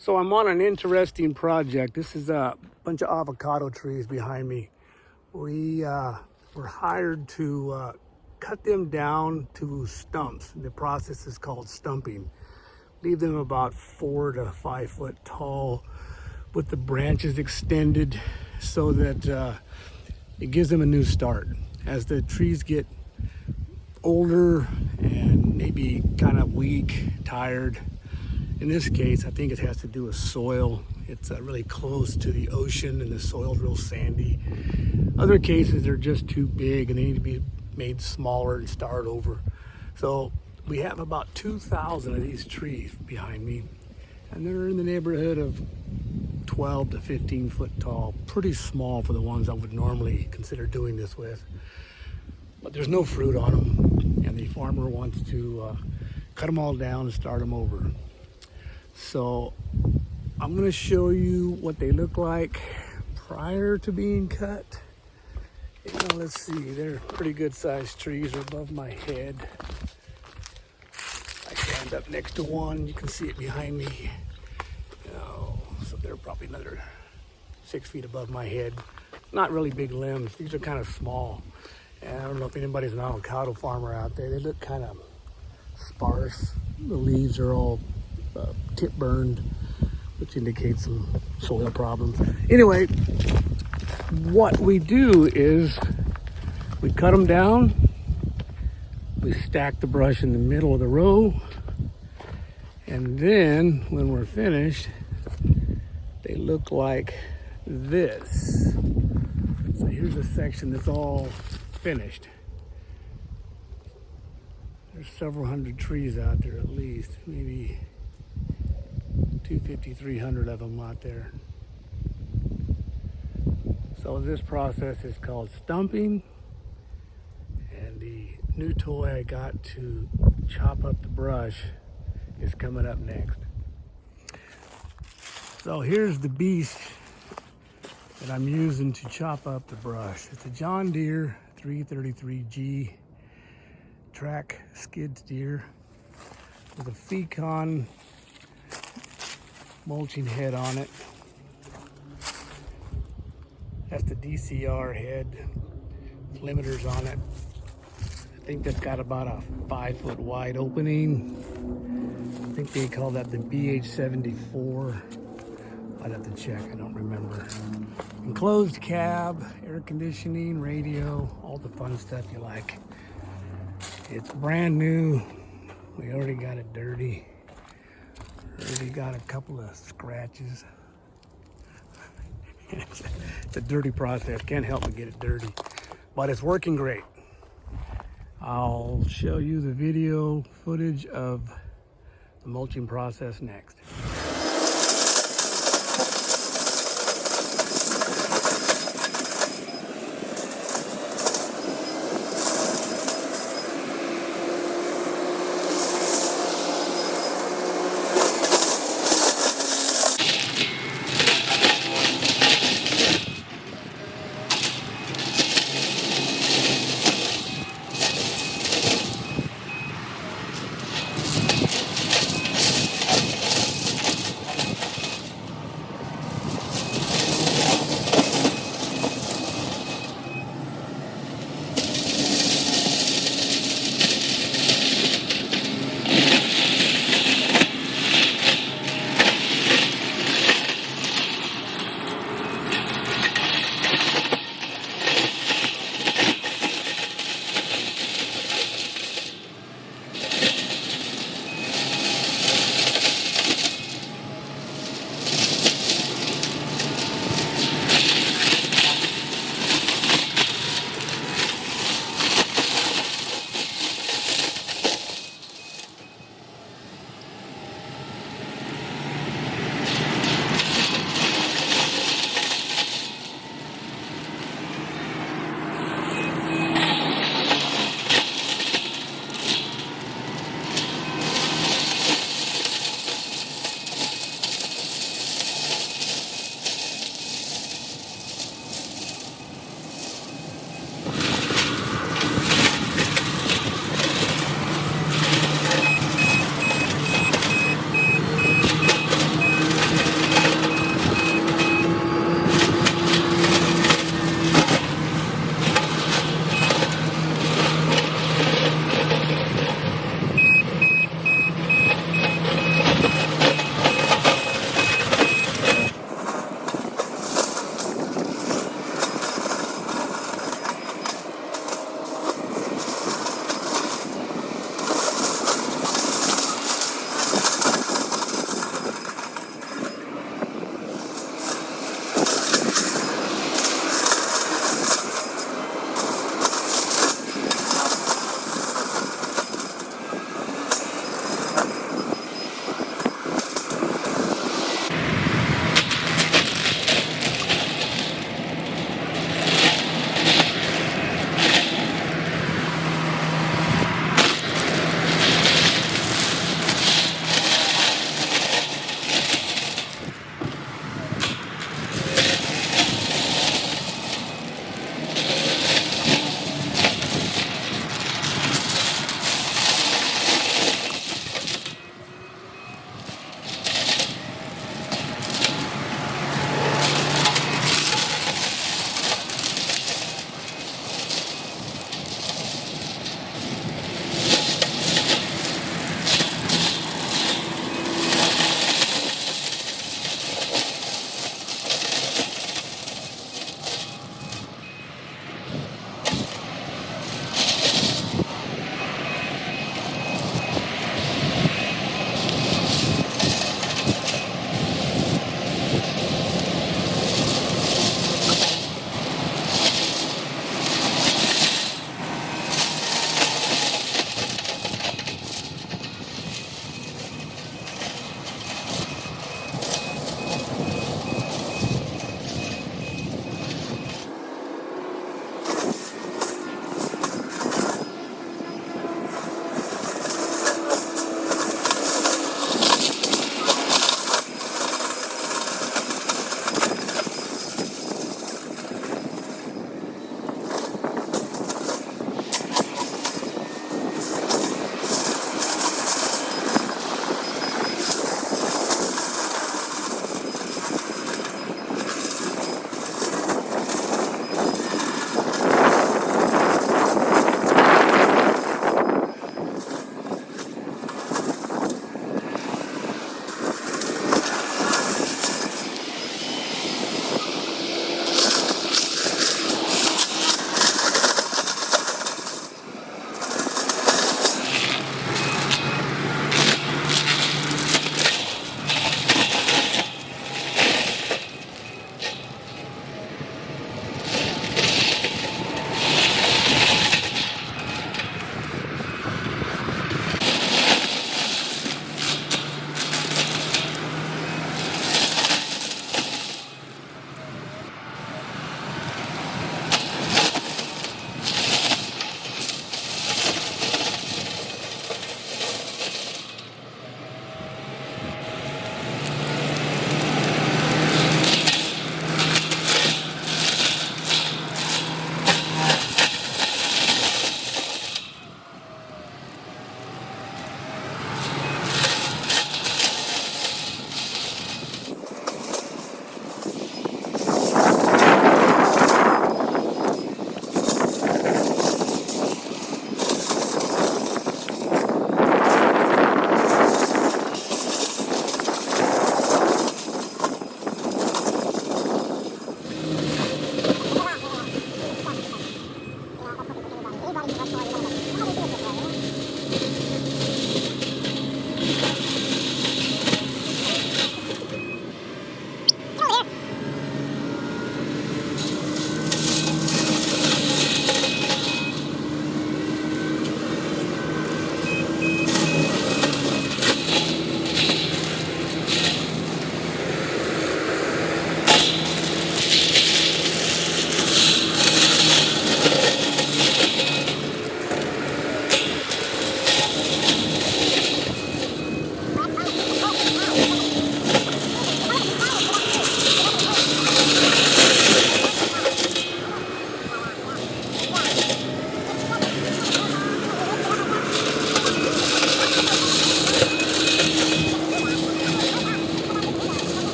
So I'm on an interesting project. This is a bunch of avocado trees behind me. We were hired to cut them down to stumps. The process is called stumping. Leave them about 4 to 5 foot tall with the branches extended so that it gives them a new start. As the trees get older and maybe kind of weak, tired, in this case, I think it has to do with soil. It's really close to the ocean and the soil's real sandy. Other cases, they're just too big and they need to be made smaller and start over. So we have about 2,000 of these trees behind me, and they're in the neighborhood of 12 to 15 foot tall. Pretty small for the ones I would normally consider doing this with. But there's no fruit on them, and the farmer wants to cut them all down and start them over. So I'm going to show you what they look like prior to being cut. Let's see, they're pretty good sized trees. They're above my head. I stand up next to one, you can see it behind me. So they're probably another 6 feet above my head. Not really big limbs, these are kind of small. And I don't know if anybody's an avocado farmer out there. They look kind of sparse. The leaves are all tip burned, which indicates some soil problems. Anyway, what we do is we cut them down, we stack the brush in the middle of the row, and then when we're finished, they look like this. So here's a section that's all finished. There's several hundred trees out there, at least, maybe 250, 300 of them out there. So this process is called stumping, and the new toy I got to chop up the brush is coming up next. So here's the beast that I'm using to chop up the brush. It's a John Deere 333G track skid steer with a Fecon mulching head on it. That's the DCR head, limiters on it. I think that's got about a 5 foot wide opening. I think they call that the BH74. I'd have to check, I don't remember. Enclosed cab, air conditioning, radio, all the fun stuff you like. It's brand new. We already got it dirty. Already got a couple of scratches. It's a dirty process. Can't help but get it dirty. But it's working great. I'll show you the video footage of the mulching process next.